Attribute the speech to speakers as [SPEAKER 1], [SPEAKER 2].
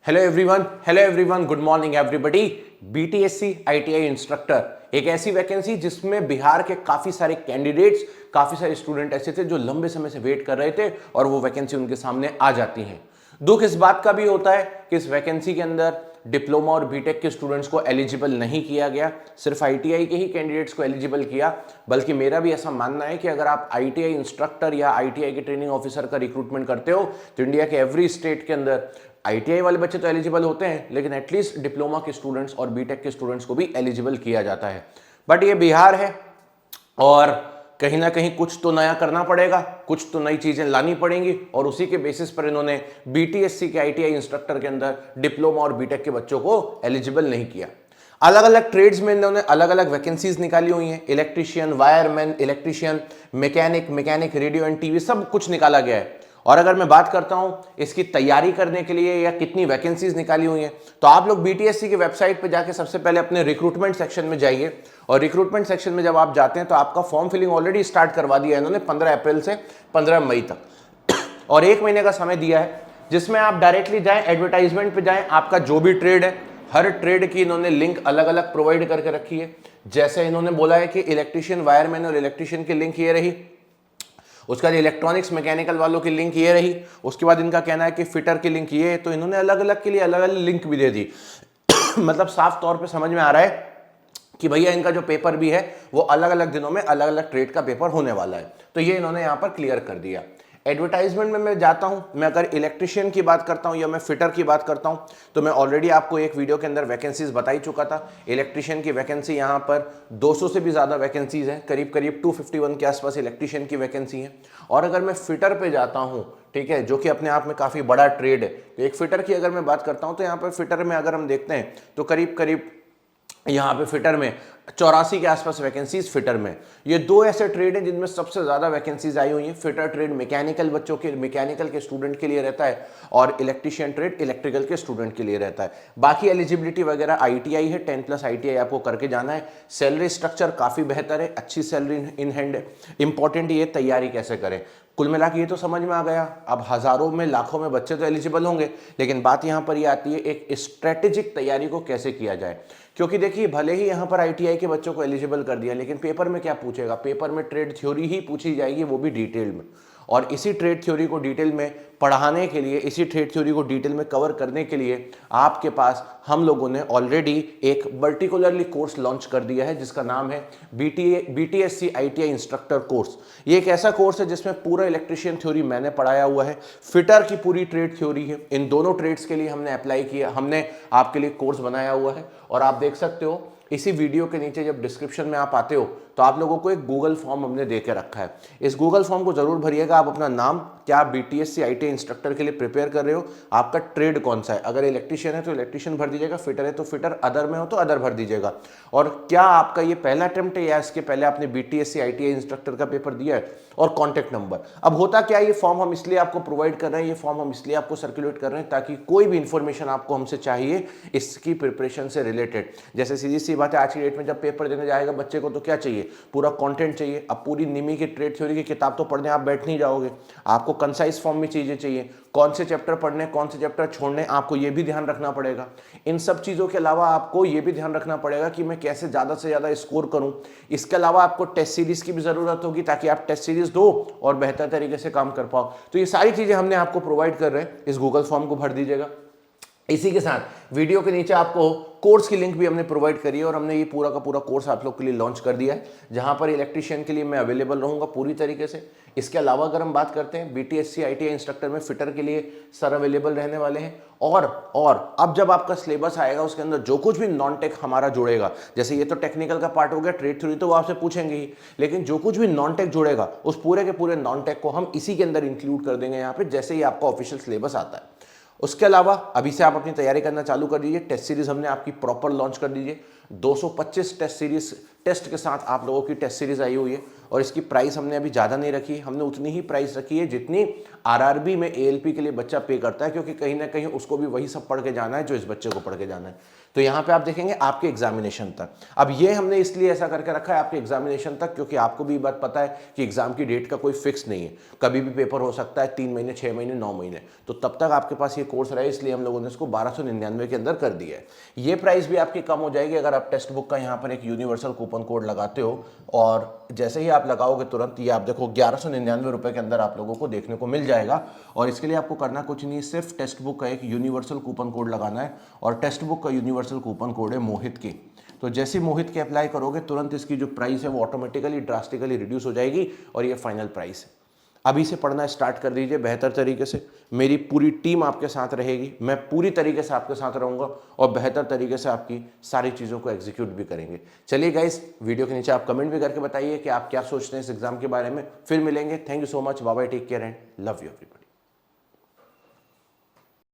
[SPEAKER 1] Hello everyone, good morning everybody. BTSC ITI instructor एक ऐसी vacancy जिसमें बिहार के काफी सारे कैंडिडेट्स, काफी सारे स्टूडेंट ऐसे थे जो लंबे समय से वेट कर रहे थे और वो वैकेंसी उनके सामने आ जाती है। दुख इस बात का भी होता है कि इस वैकेंसी के अंदर डिप्लोमा और बीटेक के स्टूडेंट्स को एलिजिबल नहीं किया गया, सिर्फ आईटीआई के ही कैंडिडेट्स को एलिजिबल किया। बल्कि मेरा भी ऐसा मानना है कि अगर आप आईटीआई इंस्ट्रक्टर या आईटीआई के ट्रेनिंग ऑफिसर का रिक्रूटमेंट करते हो तो इंडिया के एवरी स्टेट के अंदर आईटीआई वाले बच्चे तो एलिजिबल होते हैं, लेकिन एटलीस्ट डिप्लोमा के स्टूडेंट्स और बीटेक के स्टूडेंट्स को भी एलिजिबल किया जाता है। बट ये बिहार है और कहीं ना कहीं कुछ तो नया करना पड़ेगा, कुछ तो नई चीजें लानी पड़ेंगी और उसी के बेसिस पर इन्होंने बीटीएससी के आईटीआई इंस्ट्रक्टर के अंदर डिप्लोमा और बीटेक के बच्चों को एलिजिबल नहीं किया। अलग अलग ट्रेड्स में इन्होंने अलग अलग वैकेंसीज निकाली हुई हैं। Electrician, wireman, electrician, mechanic, radio and TV, सब कुछ निकाला गया है। और अगर मैं बात करता हूं इसकी तैयारी करने के लिए या कितनी वैकेंसीज निकाली हुई हैं, तो आप लोग बीटीएससी की वेबसाइट पे जाके सबसे पहले अपने रिक्रूटमेंट सेक्शन में जाइए। और रिक्रूटमेंट सेक्शन में जब आप जाते हैं तो आपका फॉर्म फिलिंग ऑलरेडी स्टार्ट करवा दिया है इन्होंने 15 अप्रैल से 15 मई तक और 1 महीने का समय दिया है जिसमें आप डायरेक्टली जाएं, एडवर्टाइजमेंट पे जाएं, आपका जो भी ट्रेड है हर ट्रेड की इन्होंने लिंक अलग अलग प्रोवाइड करके रखी है। जैसे इन्होंने बोला है कि इलेक्ट्रिशियन, वायरमैन और इलेक्ट्रिशियन की लिंक ये रही, उसका इलेक्ट्रॉनिक्स मैकेनिकल वालों की लिंक ये रही, उसके बाद इनका कहना है कि फिटर की लिंक ये है। तो इन्होंने अलग अलग के लिए अलग अलग लिंक भी दे दी मतलब साफ तौर पे समझ में आ रहा है कि भैया इनका जो पेपर भी है वो अलग अलग दिनों में अलग अलग ट्रेड का पेपर होने वाला है। तो ये इन्होंने यहाँ पर क्लियर कर दिया। एडवर्टाइजमेंट में मैं जाता हूं, मैं अगर इलेक्ट्रिशियन की बात करता हूं या मैं फिटर की बात करता हूं तो मैं ऑलरेडी आपको एक वीडियो के अंदर वैकेंसीज बता ही चुका था। इलेक्ट्रिशियन की वैकेंसी यहां पर 200 से भी ज़्यादा वैकेंसीज हैं, करीब करीब 251 के आसपास इलेक्ट्रिशियन की वैकेंसी है। और अगर मैं फिटर पे जाता हूँ, ठीक है, जो कि अपने आप में काफ़ी बड़ा ट्रेड है, तो एक फिटर की अगर मैं बात करता हूँ तो यहाँ पर फिटर में अगर हम देखते हैं तो करीब करीब यहाँ पे फिटर में 84 के आसपास वैकेंसीज फिटर में। ये दो ऐसे ट्रेड हैं जिनमें सबसे ज्यादा वैकेंसीज आई हुई हैं। फिटर ट्रेड मैकेनिकल बच्चों के, मैकेनिकल के स्टूडेंट के लिए रहता है और इलेक्ट्रिशियन ट्रेड इलेक्ट्रिकल के स्टूडेंट के लिए रहता है। बाकी एलिजिबिलिटी वगैरह आईटीआई है, 10+ आईटीआई आपको करके जाना है। सैलरी स्ट्रक्चर काफी बेहतर है, अच्छी सैलरी इन हैंड है। इंपॉर्टेंट ये तैयारी कैसे करें, कुल मिला के ये तो समझ में आ गया। अब हजारों में लाखों में बच्चे तो एलिजिबल होंगे, लेकिन बात यहाँ पर ये आती है एक स्ट्रेटेजिक तैयारी को कैसे किया जाए। क्योंकि देखिए भले ही यहाँ पर आईटीआई के बच्चों को एलिजिबल कर दिया, लेकिन पेपर में क्या पूछेगा, पेपर में ट्रेड थ्योरी ही पूछी जाएगी, वो भी डिटेल में। और इसी ट्रेड थ्योरी को डिटेल में पढ़ाने के लिए, इसी ट्रेड थ्योरी को डिटेल में कवर करने के लिए आपके पास हम लोगों ने ऑलरेडी एक पर्टिकुलरली कोर्स लॉन्च कर दिया है जिसका नाम है बीटीएससी आईटीआई इंस्ट्रक्टर कोर्स। ये एक ऐसा कोर्स है जिसमें पूरा इलेक्ट्रिशियन थ्योरी मैंने पढ़ाया हुआ है, फिटर की पूरी ट्रेड थ्योरी है। इन दोनों ट्रेड्स के लिए हमने अप्लाई किया, हमने आपके लिए कोर्स बनाया हुआ है। और आप देख सकते हो इसी वीडियो के नीचे जब डिस्क्रिप्शन में आप आते हो तो आप लोगों को एक गूगल फॉर्म हमने दे के रखा है। इस गूगल फॉर्म को जरूर भरिएगा। आप अपना नाम, क्या आप बीटीएससी आईटीआई इंस्ट्रक्टर के लिए प्रिपेयर कर रहे हो, आपका ट्रेड कौन सा है, अगर इलेक्ट्रिशियन है तो इलेक्ट्रिशियन भर दीजिएगा, फिटर है तो फिटर, अदर में हो तो अदर भर दीजिएगा। और क्या आपका ये पहला अटेम्प्ट है या इसके पहले आपने बीटीएससी आईटीआई इंस्ट्रक्टर का पेपर दिया है, और कॉन्टैक्ट नंबर। अब होता क्या, ये फॉर्म हम इसलिए आपको प्रोवाइड कर रहे हैं, ये फॉर्म हम इसलिए आपको सर्कुलेट कर रहे हैं ताकि कोई भी इंफॉर्मेशन आपको हमसे चाहिए इसकी प्रिपरेशन से रिलेटेड, जैसे सीधी सी बात है आज की डेट में जब पेपर देने जाएगा बच्चे को तो क्या चाहिए, पूरा कंटेंट चाहिए। अब पूरी निमी की ट्रेड थ्योरी की किताब तो पढ़ने आप बैठ नहीं जाओगे, आपको कंसाइज फॉर्म में चीजें चाहिए, कौन से चैप्टर पढ़ने, कौन से चैप्टर छोड़ने, आपको ये भी ध्यान रखना पड़ेगा। इन सब चीजों के अलावा आपको ये भी ध्यान रखना पड़ेगा कि मैं कैसे ज्यादा से ज्यादा स्कोर करूं। इसके अलावा आपको टेस्ट सीरीज की भी जरूरत होगी ताकि आप टेस्ट सीरीज दो और बेहतर तरीके से काम कर पाओ। तो ये सारी चीजें हमने आपको प्रोवाइड कर रहे हैं, इस गूगल फॉर्म को भर दीजिएगा। इसी के साथ वीडियो के नीचे आपको कोर्स की लिंक भी हमने प्रोवाइड करी है और हमने ये पूरा का पूरा कोर्स आप लोग के लिए लॉन्च कर दिया है, जहां पर इलेक्ट्रिशियन के लिए मैं अवेलेबल रहूंगा पूरी तरीके से। इसके अलावा अगर हम बात करते हैं बीटीएससी आईटीआई इंस्ट्रक्टर में फिटर के लिए सर अवेलेबल रहने वाले हैं। और अब जब आपका सिलेबस आएगा उसके अंदर जो कुछ भी नॉन टेक हमारा जुड़ेगा, जैसे ये तो टेक्निकल का पार्ट हो गया, ट्रेड थ्योरी तो वो आपसे पूछेंगे ही, लेकिन जो कुछ भी नॉन टेक जुड़ेगा उस पूरे के पूरे नॉन टेक को हम इसी के अंदर इंक्लूड कर देंगे यहाँ पे, जैसे ही आपका ऑफिशियल सिलेबस आता है। उसके अलावा अभी से आप अपनी तैयारी करना चालू कर दीजिए। टेस्ट सीरीज हमने आपकी प्रॉपर लॉन्च कर दीजिए। 225 टेस्ट के साथ आप लोगों की टेस्ट सीरीज आई हुई है और इसकी प्राइस हमने अभी ज़्यादा नहीं रखी, हमने उतनी ही प्राइस रखी है जितनी आरआरबी में एएलपी के लिए बच्चा पे करता है, क्योंकि कहीं ना कहीं उसको भी वही सब पढ़ के जाना है जो इस बच्चे को पढ़ के जाना है। तो यहाँ पे आप देखेंगे आपके एग्जामिनेशन तक। अब ये हमने इसलिए ऐसा करके रखा है आपके एग्जामिनेशन तक, क्योंकि आपको भी बात पता है कि एग्जाम की डेट का कोई फिक्स नहीं है, कभी भी पेपर हो सकता है, 3 महीने, 6 महीने, 9 महीने, तो तब तक आपके पास ये कोर्स रहे, इसलिए हम लोगों ने इसको 1299 के अंदर कर दिया है। ये प्राइस भी आपकी कम हो जाएगी अगर आप टेक्स्ट बुक का यहाँ पर एक यूनिवर्सल कूपन कोड लगाते हो, और जैसे ही आप लगाओगे तुरंत ये आप देखो 1199 रुपए के अंदर आप लोगों को देखने को मिल जाएगा। और इसके लिए आपको करना कुछ नहीं, सिर्फ टेक्स्ट बुक का एक यूनिवर्सल कूपन कोड लगाना है, और टेक्स्ट बुक का यूनिवर्सल कूपन कोड है मोहित की। तो जैसे मोहित के अप्लाई करोगे तुरंत इसकी जो प्राइस है वो ऑटोमेटिकली ड्रास्टिकली रिड्यूस हो जाएगी और ये फाइनल प्राइस है। अभी से पढ़ना स्टार्ट कर दीजिए बेहतर तरीके से, मेरी पूरी टीम आपके साथ रहेगी, मैं पूरी तरीके से आपके साथ रहूंगा और बेहतर तरीके से आपकी सारी चीज़ों को एग्जीक्यूट भी करेंगे। चलिए गाइस, वीडियो के नीचे आप कमेंट भी करके बताइए कि आप क्या सोचते हैं इस एग्जाम के बारे में। फिर मिलेंगे, thank you so much, bye bye, take care and love you everybody.